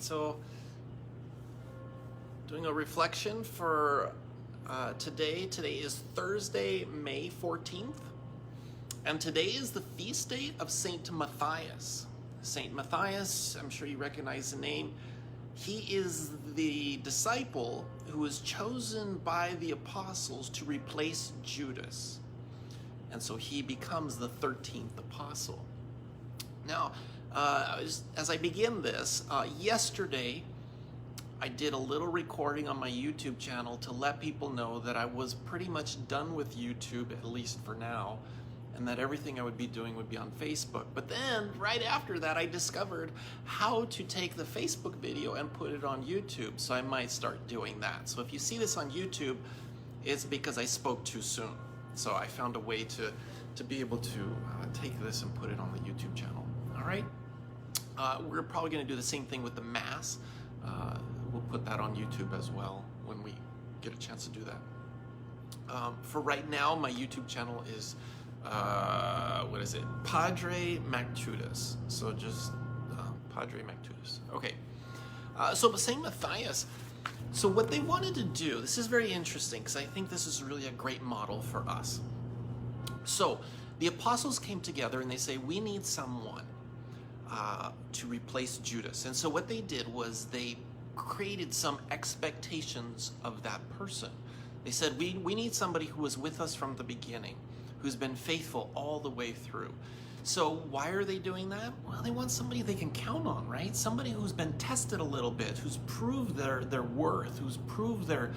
So doing a reflection for today. Today is Thursday, May 14th, and today is the feast day of Saint Matthias. Saint Matthias, I'm sure you recognize the name. He is the disciple who was chosen by the apostles to replace Judas. And so he becomes the 13th apostle. Now, as I begin this, yesterday I did a little recording on my YouTube channel to let people know that I was pretty much done with YouTube, at least for now, and that everything I would be doing would be on Facebook. But then, right after that, I discovered how to take the Facebook video and put it on YouTube, so I might start doing that. So if you see this on YouTube, it's because I spoke too soon. So I found a way to be able to take this and put it on the YouTube channel. All right? We're probably going to do the same thing with the Mass. We'll put that on YouTube as well when we get a chance to do that. For right now, my YouTube channel is, what is it? Padre Matthias. So just Padre Matthias. Okay. So Saint Matthias, so what they wanted to do, this is very interesting because I think this is really a great model for us. So the apostles came together and they say, we need someone to replace Judas. And so what they did was they created some expectations of that person. They said, we need somebody who was with us from the beginning, who's been faithful all the way through. So why are they doing that? Well, they want somebody they can count on, right? Somebody who's been tested a little bit, who's proved their worth, who's proved their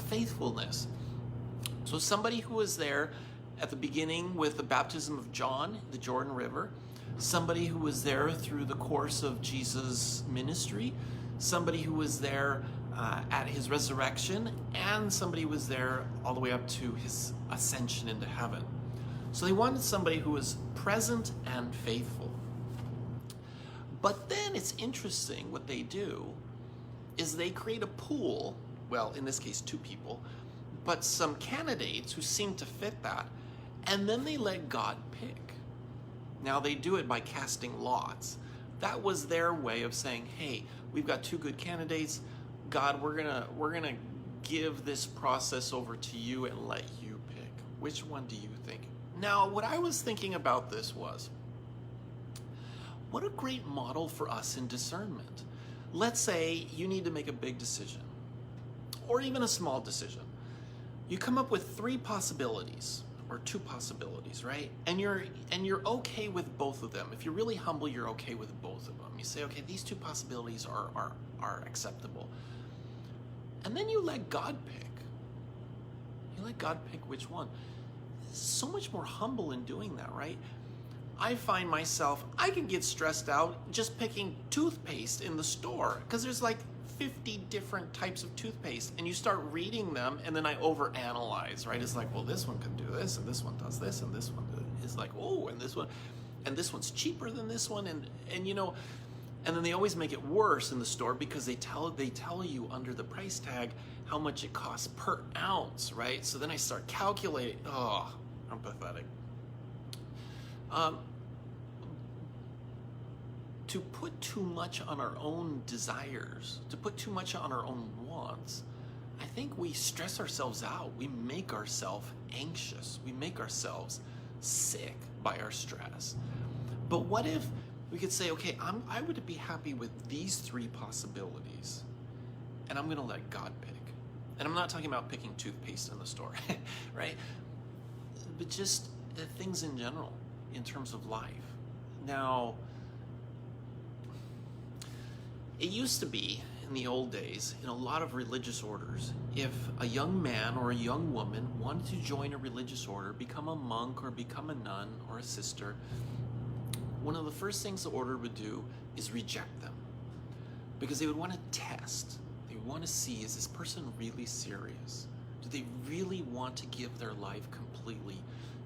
faithfulness. So somebody who was there at the beginning with the baptism of John, the Jordan River, somebody who was there through the course of Jesus' ministry, somebody who was there at his resurrection, and somebody who was there all the way up to his ascension into heaven. So they wanted somebody who was present and faithful. But then it's interesting what they do is they create a pool, well, in this case, 2 people, but some candidates who seem to fit that, and then they let God pick. Now they do it by casting lots. That was their way of saying, hey, we've got 2 good candidates. God, we're gonna give this process over to you and let you pick. Which one do you think? Now, what I was thinking about this was, what a great model for us in discernment. Let's say you need to make a big decision, or even a small decision. You come up with 3 possibilities, or 2 possibilities, right? And you're okay with both of them. If you're really humble, you're okay with both of them. You say, okay, these 2 possibilities are acceptable. And then you let God pick. You let God pick which one. So much more humble in doing that, right? I find myself, I can get stressed out just picking toothpaste in the store because there's like 50 different types of toothpaste, and you start reading them, and then I overanalyze, right? It's like, well, this one can do this, and this one does this, and this one is like, oh, and this one's cheaper than this one, and you know, and then they always make it worse in the store because they tell you under the price tag how much it costs per ounce, right? So then I start calculating. Oh, I'm pathetic. To put too much on our own desires, to put too much on our own wants, I think we stress ourselves out. We make ourselves anxious. We make ourselves sick by our stress. But what if we could say, okay, I would be happy with these 3 possibilities, and I'm gonna let God pick. And I'm not talking about picking toothpaste in the store, right? But just things in general, in terms of life. Now, it used to be, in the old days, in a lot of religious orders, if a young man or a young woman wanted to join a religious order, become a monk or become a nun or a sister, one of the first things the order would do is reject them. Because they would want to test. They would want to see, is this person really serious? Do they really want to give their life completely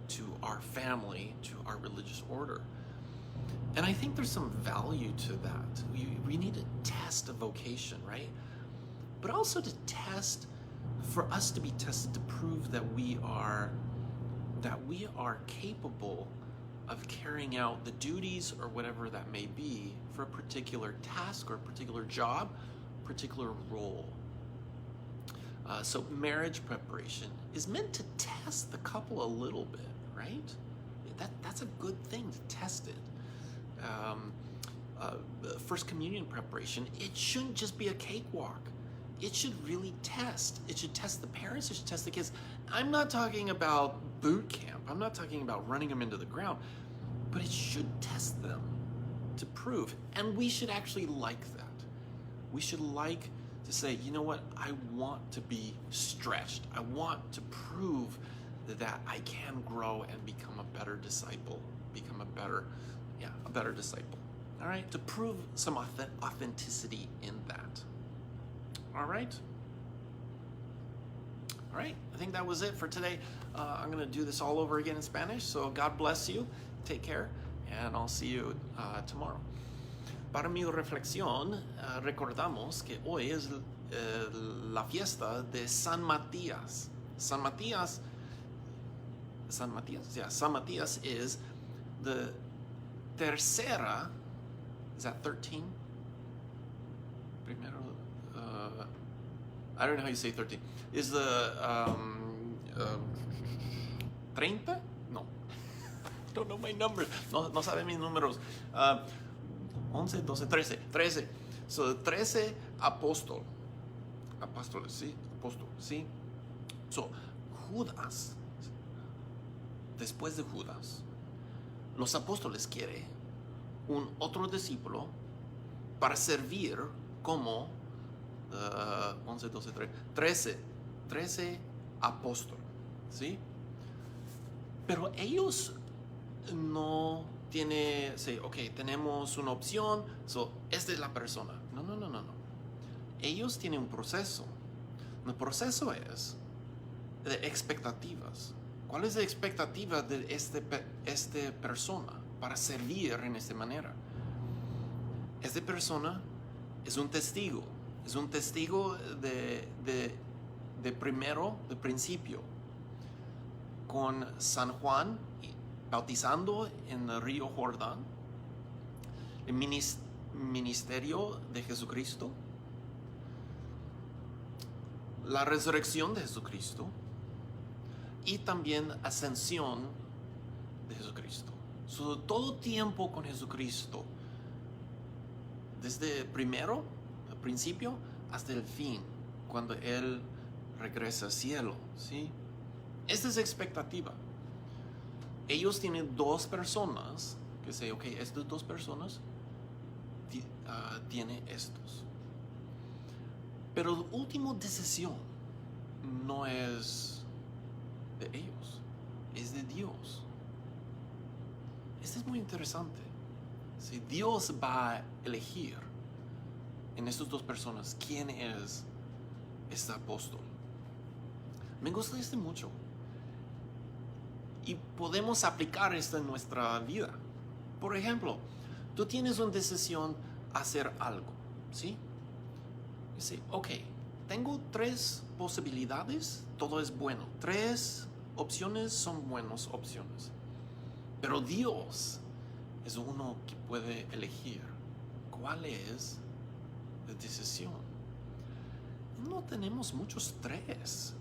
to our family, to our religious order? And I think there's some value to that. We need to test a vocation, right? But also to test, for us to be tested to prove that we are capable of carrying out the duties or whatever that may be for a particular task or a particular job, particular role. So marriage preparation is meant to test the couple a little bit, right? That's a good thing to test it. First communion preparation, it shouldn't just be a cakewalk. It should really test. It should test the parents, it should test the kids. I'm not talking about boot camp. I'm not talking about running them into the ground, but it should test them to prove. And we should actually like that. We should like to say, you know what, I want to be stretched. I want to prove that I can grow and become a better disciple, become a better disciple. All right, to prove some authenticity in that. All right, I think that was it for today. I'm going to do this all over again in Spanish, so God bless you, take care, and I'll see you tomorrow. Para mi reflexión, recordamos que hoy es la fiesta de San Matthias. San Matthias is the tercera, is that 13? Primero, I don't know how you say 13. Is the 30? No. Don't know my numbers. No saben mis números. 11, 12, 13. So 13 apóstoles, ¿sí? Apóstol, ¿sí? So, Judas, después de Judas, los apóstoles quieren un otro discípulo para servir como 11, 12, 13 apóstoles, ¿sí? Pero ellos no tienen, sí, ok, tenemos una opción, so, esta es la persona. No. Ellos tienen un proceso. El proceso es de expectativas. ¿Cuál es la expectativa de esta persona para servir en esta manera? Esta persona es un testigo de principio, con San Juan bautizando en el río Jordán, el ministerio de Jesucristo, la resurrección de Jesucristo y también ascensión de Jesucristo. Todo tiempo con Jesucristo, desde el principio hasta el fin, cuando Él regresa al cielo, ¿sí? Esta es la expectativa. Ellos tienen dos personas que dicen, ok, estas dos personas tienen estos. Pero la última decisión no es de ellos, es de Dios. Esto es muy interesante. Si Dios va a elegir en estas dos personas quién es este apóstol. Me gusta esto mucho. Y podemos aplicar esto en nuestra vida. Por ejemplo, tú tienes una decisión hacer algo, ¿sí? Dice, ok, tengo 3 posibilidades, todo es bueno. 3 opciones son buenas opciones. Pero Dios es uno que puede elegir cuál es la decisión. No tenemos muchos 3.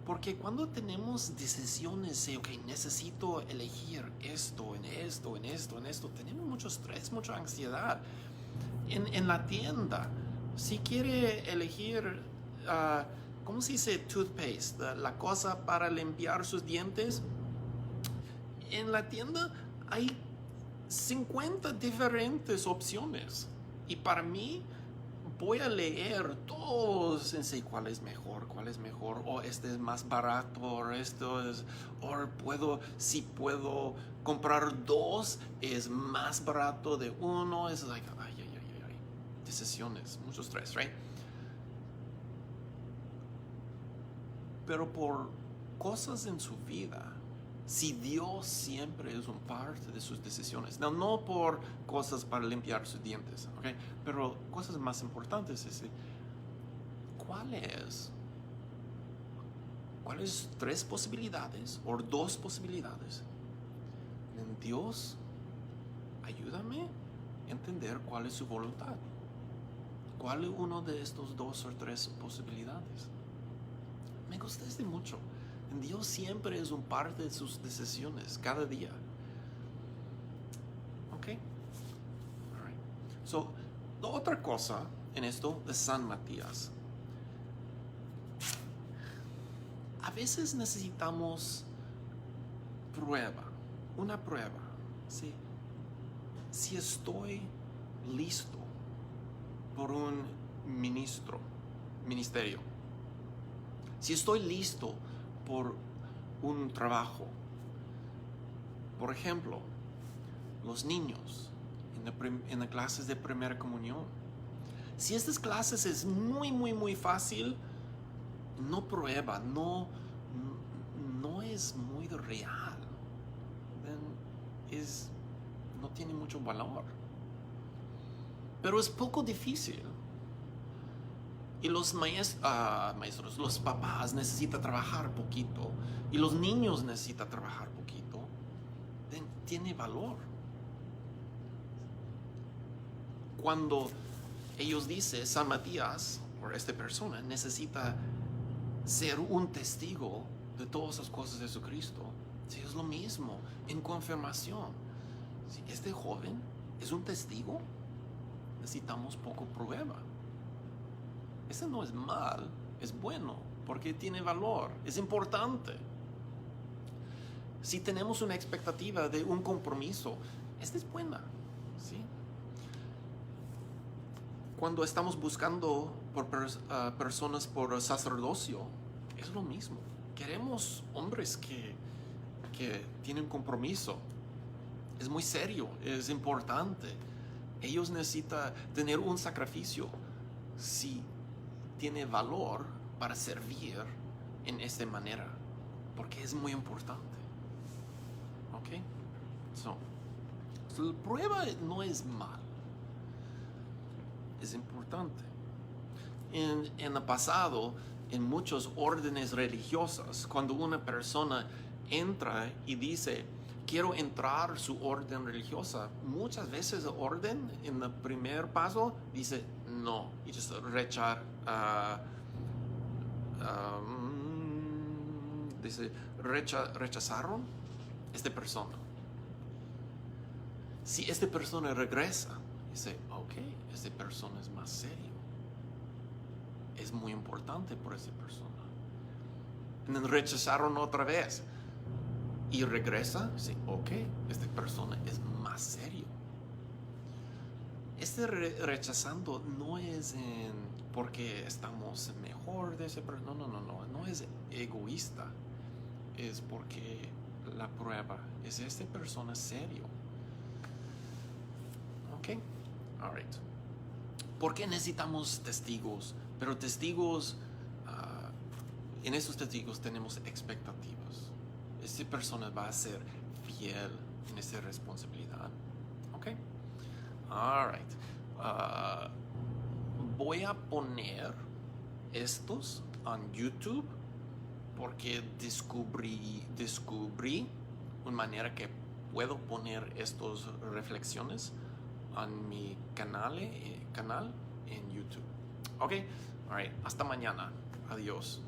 Porque cuando tenemos decisiones de, ok, necesito elegir esto, tenemos mucho estrés, mucha ansiedad. En la tienda, si quiere elegir, ¿cómo se dice toothpaste? La cosa para limpiar sus dientes. En la tienda hay 50 diferentes opciones. Y para mí, voy a leer todos en sí cuál es mejor, o este es más barato, o esto es, si puedo comprar 2, es más barato de uno, es like, ay, decisiones, mucho estrés, right? Pero por cosas en su vida, si Dios siempre es un parte de sus decisiones, no por cosas para limpiar sus dientes, ¿okay? Pero cosas más importantes es, ¿cuáles 3 posibilidades o 2 posibilidades Dios, ayúdame a entender cuál es su voluntad. ¿Cuál es uno de estos 2 o 3 posibilidades? Me gusta mucho. Dios siempre es un parte de sus decisiones, cada día. Ok. All right. So, la otra cosa en esto de San Matías. A veces necesitamos una prueba. ¿Sí? Si estoy listo por un ministerio, si estoy listo por un trabajo, por ejemplo, los niños en las clases de primera comunión. Si estas clases es muy fácil, no prueba, no es muy real, no tiene mucho valor. Pero es poco difícil. Y los maestros, los papás necesitan trabajar poquito. Y los niños necesitan trabajar poquito. Tiene valor. Cuando ellos dicen, San Matías, o esta persona, necesita ser un testigo de todas las cosas de Jesucristo. Sí, es lo mismo en confirmación. Si este joven es un testigo, necesitamos poco prueba. Eso no es mal, es bueno, porque tiene valor, es importante. Si tenemos una expectativa de un compromiso, esta es buena, ¿sí? Cuando estamos buscando por personas por sacerdocio, es lo mismo. Queremos hombres que tienen compromiso. Es muy serio, es importante. Ellos necesitan tener un sacrificio si tiene valor para servir en esta manera, porque es muy importante. ¿Ok? So, la prueba no es mal, es importante. En el pasado, en muchos órdenes religiosas, cuando una persona entra y dice, quiero entrar a su orden religiosa, muchas veces el orden en el primer paso dice no, y rechazaron esta persona. Si esta persona regresa, dice, ok, esta persona es más serio, es muy importante por esa persona. Y rechazaron otra vez y regresa, dice, ok, esta persona es más serio. Este rechazando no es porque estamos mejor de ese persona, no es egoísta, es porque la prueba es esta persona serio. Ok, alright. ¿Por qué necesitamos testigos? Pero testigos, en esos testigos tenemos expectativas. Esta persona va a ser fiel en esta responsabilidad. Ok, alright. Voy a poner estos en YouTube porque descubrí una manera que puedo poner estas reflexiones en mi canal en YouTube. Ok, alright, hasta mañana. Adiós.